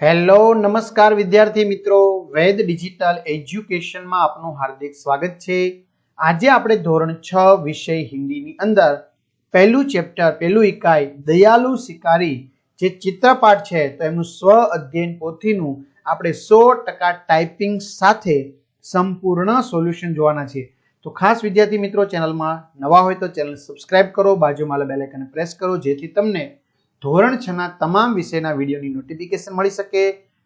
Hello નમસ્કાર વિદ્યાર્થી મિત્રો, વેદ ડિજિટલ એજ્યુકેશનમાં આપનું હાર્દિક સ્વાગત છે। આજે આપણે ધોરણ 6 વિષય હિન્દીની અંદર પહેલું ચેપ્ટર પહેલું ઇકાઈ દયાલુ શિકારી જે ચિત્રપાઠ છે તો એમનું સ્વ અધ્યયન પોથીનું આપણે 100% ટાઈપિંગ સાથે સંપૂર્ણ સોલ્યુશન જોવાના છે। તો ખાસ વિદ્યાર્થી મિત્રો, ચેનલમાં નવા હોય તો ચેનલ સબસ્ક્રાઇબ કરો, બાજુમાં બેલ આઇકન પ્રેસ કરો જેથી તમને ધોરણ 6 ના તમામ વિષયના વિડીયોની નોટિફિકેશન મળી શકે।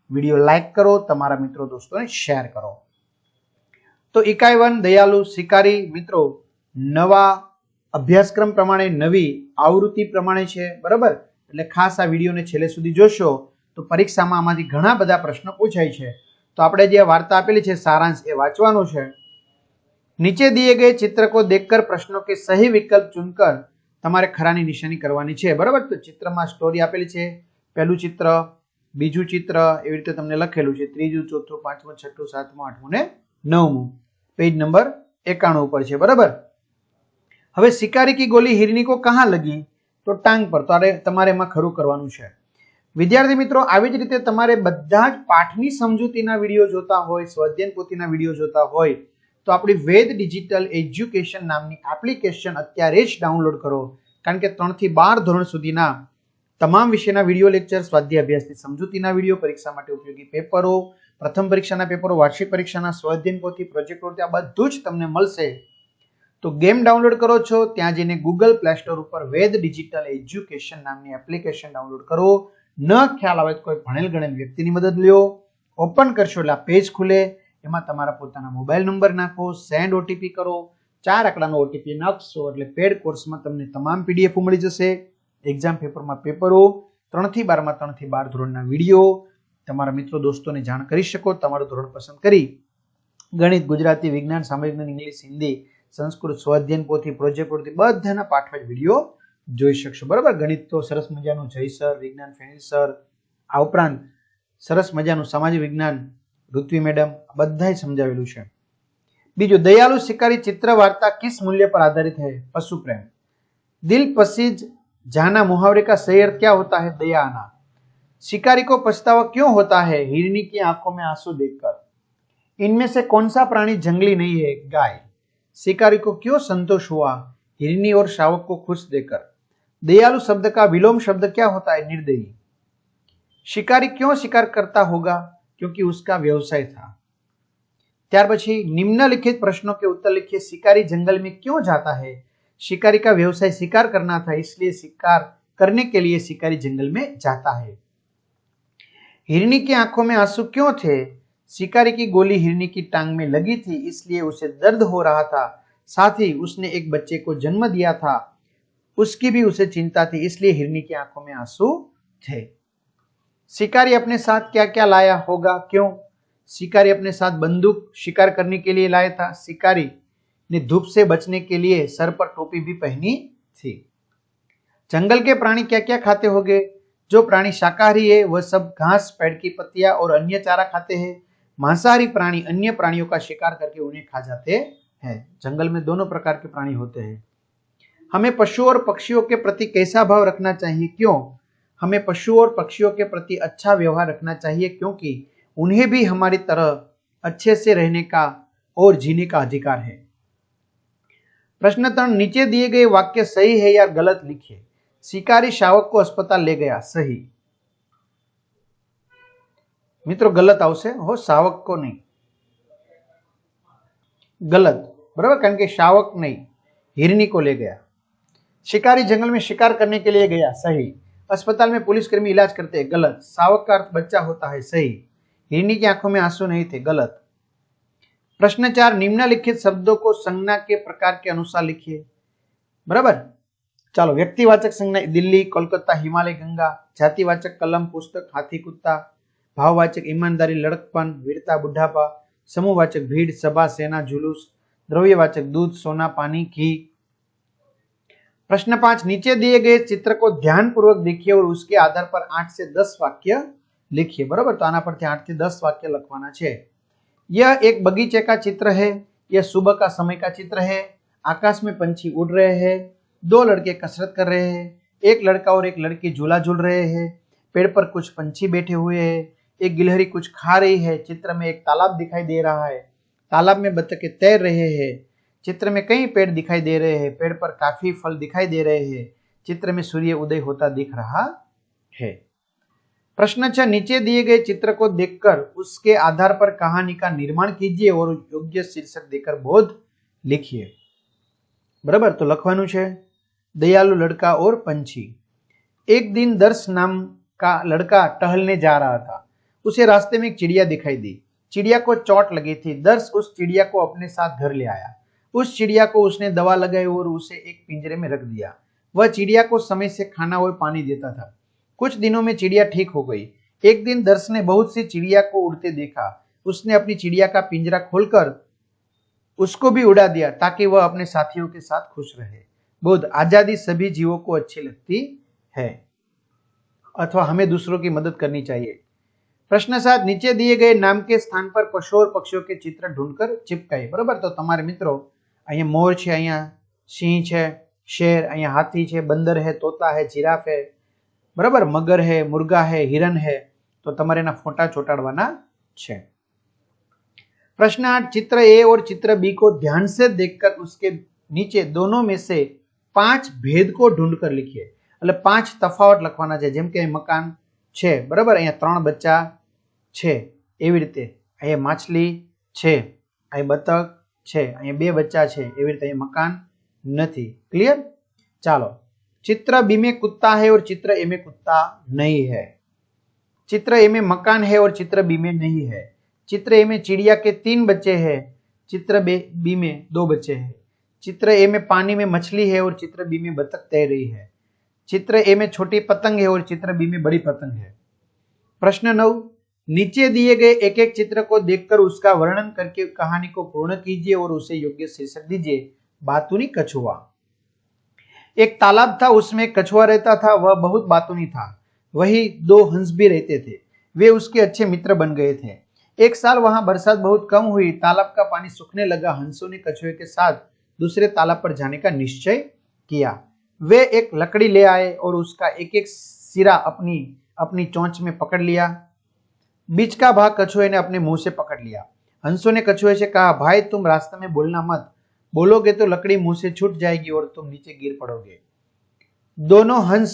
વિડીયો લાઈક કરો, તમારા મિત્રો દોસ્તોને શેર કરો। તો ઇકાઈ 1 દયાલુ શિકારી મિત્રો નવા અભ્યાસક્રમ પ્રમાણે નવી આવૃત્તિ પ્રમાણે છે, બરાબર। એટલે ખાસ આ વિડીયોને છેલ્લે સુધી જોશો તો પરીક્ષામાં આમાંથી ઘણા બધા પ્રશ્નો પૂછાય છે। તો આપણે જે વાર્તા આપેલી છે સારાંશ એ વાંચવાનો છે। નીચે दिए गए चित्र को देखकर प्रश्नों के सही विकल्प चुनकर તમારે ખરાની નિશાની કરવાની છે, બરાબર। તો ચિત્રમાં સ્ટોરી આપેલી છે, પહેલું ચિત્ર, બીજું ચિત્ર, એવી રીતે તમને લખેલું છે, ત્રીજું, ચોથું, પાંચમું, છઠ્ઠું, સાતમું, આઠમું ને નવમું, પેજ નંબર 91 ઉપર છે, બરાબર। હવે શિકારી की गोली हिरनी को कहां लगी? તો ટાંગ પર। તો તમારે એમાં ખરું કરવાનું છે વિદ્યાર્થી મિત્રો। આવી જ રીતે તમારે બધા જ પાઠની સમજૂતીના વિડીયો જોતા હોય, સ્વાધ્યાયન પોથીના વિડીયો જોતા હોય તો આપણી વેદ ડિજિટલ એજ્યુકેશન નામની એપ્લિકેશન અત્યારે જ ડાઉનલોડ કરો, કારણ કે 3 થી 12 ધોરણ સુધીના તમામ વિષયના વિડીયો લેક્ચર, સ્વાધ્યાય અભ્યાસની સમજૂતીના વિડીયો, પરીક્ષા માટે ઉપયોગી પેપરો, પ્રથમ પરીક્ષાના પેપરો, વાર્ષિક પરીક્ષાના સ્વાધ્યાયન પોથી, પ્રોજેક્ટ પોથી, આ બધું જ તમને મળશે। તો ગેમ ડાઉનલોડ કરો છો ત્યાં જઈને ગૂગલ પ્લે સ્ટોર ઉપર વેદ ડિજિટલ એજ્યુકેશન નામની એપ્લિકેશન ડાઉનલોડ કરો। ન ખ્યાલ આવે તો કોઈ ભણેલ ગણેલ વ્યક્તિની મદદ લ્યો। ઓપન કરશો એટલે આ પેજ ખુલે, એમાં તમારા પોતાના મોબાઈલ નંબર નાખો, સેન્ડ ઓટીપી કરો, 4 આંકડાનો ઓટીપી નાખશો એટલે પેડ કોર્સમાં તમને તમામ પીડીએફ મળી જશે। એક્ઝામ પેપરમાં પેપરો, 3 થી 12 માં 3 થી 12 ધોરણના વિડીયો તમારા મિત્રો દોસ્તોને જાણ કરી શકો। તમારું ધોરણ પસંદ કરી ગણિત, ગુજરાતી, વિજ્ઞાન, સામાજિક જ્ઞાન, ઇંગ્લિશ, હિન્દી, સંસ્કૃત, સ્વાધ્યાયન પોથી, પ્રોજેક્ટ પોથી બધાના પાઠ વિડીયો જોઈ શકશો, બરાબર। ગણિત તો સરસ મજાનું જય સર, વિજ્ઞાન ફેનિલ સર, આ ઉપરાંત સરસ મજાનું સામાજિક વિજ્ઞાન ઋત્વી મેડમ બધાય સમજાવેલું છે। બીજું, दयालु शिकारी चित्र वार्ता किस मूल्य पर आधारित है? पशु प्रेम। दिल पसीज जाना मुहावरे का सही अर्थ क्या होता है? दया आना। शिकारी को पछतावा क्यों होता है? हिरनी की आंखों में आंसू देखकर। इनमें से कौन सा प्राणी जंगली नहीं है? गाय। शिकारी को क्यों संतोष हुआ? हिरनी और शावक को खुश देकर। दयालु शब्द का विलोम शब्द क्या होता है? निर्दयी। शिकारी क्यों शिकार करता होगा? क्योंकि उसका व्यवसाय था। त्यार पछी निम्नलिखित प्रश्नों के उत्तर लिखिए। शिकारी जंगल में क्यों जाता है? शिकारी का व्यवसाय शिकार करना था, इसलिए शिकार करने के लिए शिकारी जंगल में जाता है। हिरनी की आंखों में आंसू क्यों थे? शिकारी की गोली हिरनी की टांग में लगी थी, इसलिए उसे दर्द हो रहा था, साथ ही उसने एक बच्चे को जन्म दिया था, उसकी भी उसे चिंता थी, इसलिए हिरनी की आंखों में आंसू थे। शिकारी अपने साथ क्या क्या लाया होगा? क्यों? शिकारी अपने साथ बंदूक शिकार करने के लिए लाया था। शिकारी ने धूप से बचने के लिए सर पर टोपी भी पहनी थी। जंगल के प्राणी क्या क्या खाते होंगे? जो प्राणी शाकाहारी है वह सब घास, पेड़ की पत्तियां और अन्य चारा खाते हैं। मांसाहारी प्राणी अन्य प्राणियों का शिकार करके उन्हें खा जाते हैं। जंगल में दोनों प्रकार के प्राणी होते हैं। हमें पशुओं और पक्षियों के प्रति कैसा भाव रखना चाहिए? क्यों? हमें पशुओं और पक्षियों के प्रति अच्छा व्यवहार रखना चाहिए, क्योंकि उन्हें भी हमारी तरह अच्छे से रहने का और जीने का अधिकार है। प्रश्न 3, नीचे दिए गए वाक्य सही है या गलत लिखिए। शिकारी शावक को अस्पताल ले गया, सही। मित्रों गलत आवशे हो, शावक को नहीं, गलत, बराबर, कारण के शावक नहीं, हिरनी को ले गया। शिकारी जंगल में शिकार करने के लिए गया, सही। अस्पताल में पुलिसकर्मी इलाज करते हैं, गलत। शावक का अर्थ बच्चा होता है, सही। हिरनी की आंखों में आंसू नहीं थे, गलत। प्रश्न 4, निम्नलिखित शब्दों को संज्ञा के प्रकार के अनुसार लिखिए, बराबर। चलो, व्यक्तिवाचक संज्ञा दिल्ली, कोलकाता, हिमालय, गंगा। जातिवाचक कलम, पुस्तक, हाथी, कुत्ता। भाववाचक ईमानदारी, लड़कपन, वीरता, बुढ़ापा। समूहवाचक भीड़, सभा, सेना, जुलूस। द्रव्यवाचक दूध, सोना, पानी, घी। प्रश्न 5, नीचे दिए गए चित्र को ध्यानपूर्वक देखिए और उसके आधार पर 8 से 10 वाक्य लिखिए, बराबर। तो आना परथी 8 થી 10 वाक्य लखवाना छे। यह एक बगीचे का चित्र है। यह सुबह का समय का चित्र है। आकाश में पंछी उड़ रहे हैं। 2 लड़के कसरत कर रहे हैं। एक लड़का और एक लड़की झूला झूल रहे हैं। पेड़ पर कुछ पंछी बैठे हुए हैं। एक गिलहरी कुछ खा रही है। चित्र में एक तालाब दिखाई दे रहा है, तालाब में बत्तखें तैर रहे हैं। चित्र में कई पेड़ दिखाई दे रहे हैं, पेड़ पर काफी फल दिखाई दे रहे हैं। चित्र में सूर्य उदय होता दिख रहा है। प्रश्न 6, नीचे दिए गए चित्र को देखकर उसके आधार पर कहानी का निर्माण कीजिए और योग्य शीर्षक देकर बोध लिखिए। बराबर, तो लखवानुं छे दयालु लड़का और पंछी। एक दिन दर्श नाम का लड़का टहलने जा रहा था। उसे रास्ते में एक चिड़िया दिखाई दी। चिड़िया को चोट लगी थी। दर्श उस चिड़िया को अपने साथ घर ले आया। उस चिड़िया को उसने दवा लगाई और उसे एक पिंजरे में रख दिया। वह चिड़िया को समय से खाना और पानी देता था। कुछ दिनों में चिड़िया ठीक हो गई। एक दिन दर्श ने बहुत सी चिड़िया को उड़ते देखा। उसने अपनी चिड़िया का पिंजरा खोलकर उसको भी उड़ा दिया ताकि वह अपने साथियों के साथ खुश रहे। बोध, आजादी सभी जीवों को अच्छी लगती है अथवा हमें दूसरों की मदद करनी चाहिए। प्रश्न 7, नीचे दिए गए नाम के स्थान पर पशु और पक्षियों के चित्र ढूंढकर चिपकाए। बराबर, तो તમારે મિત્રો અહીંયા મોર છે, અહીંયા સિંહ છે, शेर, અહીંયા હાથી છે, બંદર है, तोता है, जिराफ है, बराबर, मगर है, मुर्गा है, हिरन है, तो તમારે એના ફોટા ચોંટાડવાના છે। प्रश्न 8, चित्र ए और चित्र बी को ध्यान से देखकर उसके नीचे दोनों में से 5 भेद को ढूंढकर लिखिए। એટલે 5 તફાવત લખવાના છે। જેમ કે મકાન છે, બરાબર, અહીંયા 3 બચ્ચા છે, એવી રીતે અહીંયા માછલી છે, અહીં બતક છે, અહીંયા 2 બચ્ચા છે, એવી રીતે અહીંયા મકાન નથી। ક્લિયર? ચાલો, चित्र बी में कुत्ता है और चित्र ए में कुत्ता नहीं है। चित्र ए में मकान है और चित्र बी में नहीं है। चित्र ए में चिड़िया के 3 बच्चे हैं, चित्र बी में 2 बच्चे हैं। चित्र ए में पानी में मछली है और चित्र बी में बतख तैर रही है। चित्र ए में छोटी पतंग है और चित्र बी में बड़ी पतंग है। प्रश्न 9, नीचे दिए गए एक एक चित्र को देखकर उसका वर्णन करके कहानी को पूर्ण कीजिए और उसे योग्य शीर्षक दीजिए। बातूनी कछुआ। एक तालाब था, उसमें कछुआ रहता था। वह बहुत बातूनी था। वही 2 हंस भी रहते थे। वे उसके अच्छे मित्र बन गए थे। एक साल वहां बरसात बहुत कम हुई। तालाब का पानी सूखने लगा। हंसों ने कछुए के साथ दूसरे तालाब पर जाने का निश्चय किया। वे एक लकड़ी ले आए और उसका एक एक सिरा अपनी अपनी चोंच में पकड़ लिया। बीच का भाग कछुए ने अपने मुंह से पकड़ लिया। हंसों ने कछुए से कहा, भाई तुम रास्ते में बोलना मत, बोलोगे तो लकड़ी मुंह से छूट जाएगी और तुम नीचे गिर पड़ोगे। दोनों हंस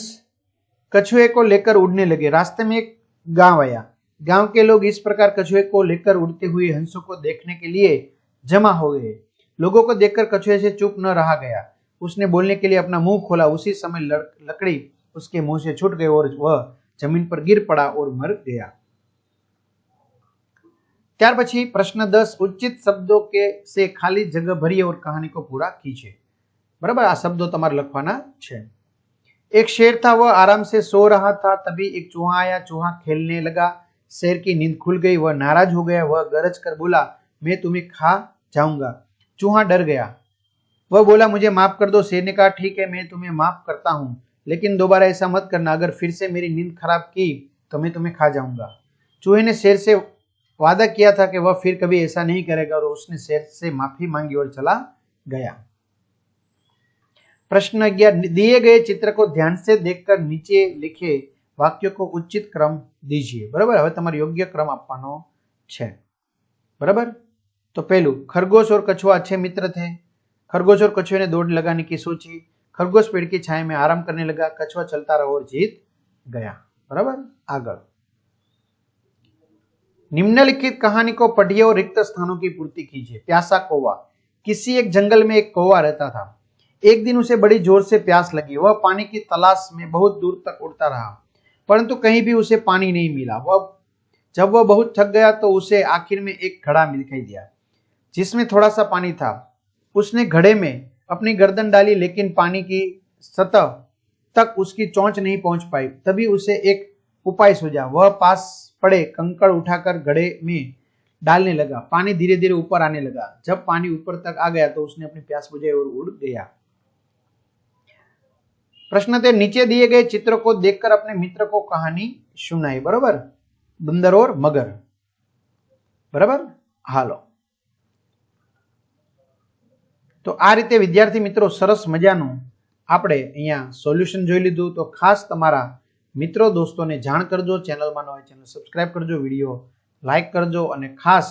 कछुए को लेकर उड़ने लगे। रास्ते में एक गांव आया। गांव के लोग इस प्रकार कछुए को लेकर उड़ते हुए हंसों को देखने के लिए जमा हो गए। लोगों को देखकर कछुए से चुप न रहा गया। उसने बोलने के लिए अपना मुंह खोला। उसी समय लकड़ी उसके मुंह से छूट गई और वह जमीन पर गिर पड़ा और मर गया। ત્યાર પછી પ્રશ્न 10, उचित शब्दों के से खाली जगह भरिए और कहानी को पूरा कीजिए। बराबर, आ शब्दों તમારે લખવાના છે। एक शेर था, वह आराम से सो रहा था। तभी एक चूहा आया। चूहा खेलने लगा। शेर की नींद खुल गई। वह नाराज हो गया। वह गरज कर बोला, मैं तुम्हें खा जाऊंगा। चूहा डर गया। वह बोला, मुझे माफ कर दो। शेर ने कहा, ठीक है, मैं तुम्हें माफ करता हूं, लेकिन दोबारा ऐसा मत करना। अगर फिर से मेरी नींद खराब की तो मैं तुम्हें खा जाऊंगा। चूहे ने शेर से वादा किया था कि वह फिर कभी ऐसा नहीं करेगा और उसने शेर से माफी मांगी और चला गया। प्रश्न 11, दिए गए चित्र को ध्यान से देखकर नीचे लिखे वाक्यों को उचित क्रम दीजिए। बराबर, હવે તમારે યોગ્ય ક્રમ આપવાનો છે। बराबर, तो पहलू, खरगोश और कछुआ अच्छे मित्र थे। खरगोश और कछुए ने दौड़ लगाने की सोची। खरगोश पेड़ की छाया में आराम करने लगा। कछुआ चलता रहा और जीत गया। बराबर, आगे। निम्नलिखित कहानी को पढ़िए और रिक्त स्थानों की पूर्ति कीजिए। प्यासा कौवा। किसी एक जंगल में एक कौवा रहता था। एक दिन उसे बड़ी जोर से प्यास लगी। वह पानी की तलाश में बहुत दूर तक उड़ता रहा, परंतु कहीं भी उसे पानी नहीं मिला। जब वह बहुत थक गया तो उसे आखिर में एक घड़ा दिखाई दिया जिसमें थोड़ा सा पानी था। उसने घड़े में अपनी गर्दन डाली, लेकिन पानी की सतह तक उसकी चोंच नहीं पहुंच पाई। तभी उसे एक उपाय सूझा। वह पास पड़े कंकड़ उठाकर घड़े में डालने लगा। पानी धीरे धीरे ऊपर आने लगा। जब पानी ऊपर तक आ गया तो उसने अपनी प्यास बुझाई और उड़ गया। प्रश्न 13, नीचे दिए गए चित्र को देखकर अपने मित्र को कहानी सुनाई। बराबर, बंदर और मगर। बराबर, हालो। तो आ रीते विद्यार्थी मित्रों सरस मजाનું આપણે અહીંયા સોલ્યુશન જોઈ લીધું। તો ખાસ તમારા મિત્રો દોસ્તોને જાણ કરજો, ચેનલમાં ન હોય ચેનલ સબસ્ક્રાઇબ કરજો, વિડીયો લાઇક કરજો અને ખાસ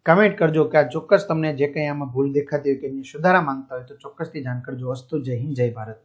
કમેન્ટ કરજો કે આ ચોક્કસ તમને જે કંઈ આમાં ભૂલ દેખાતી હોય કે એની સુધારા માંગતા હોય તો ચોક્કસથી જાણ કરજો. અસ્તુ. જય હિન્દ, જય ભારત.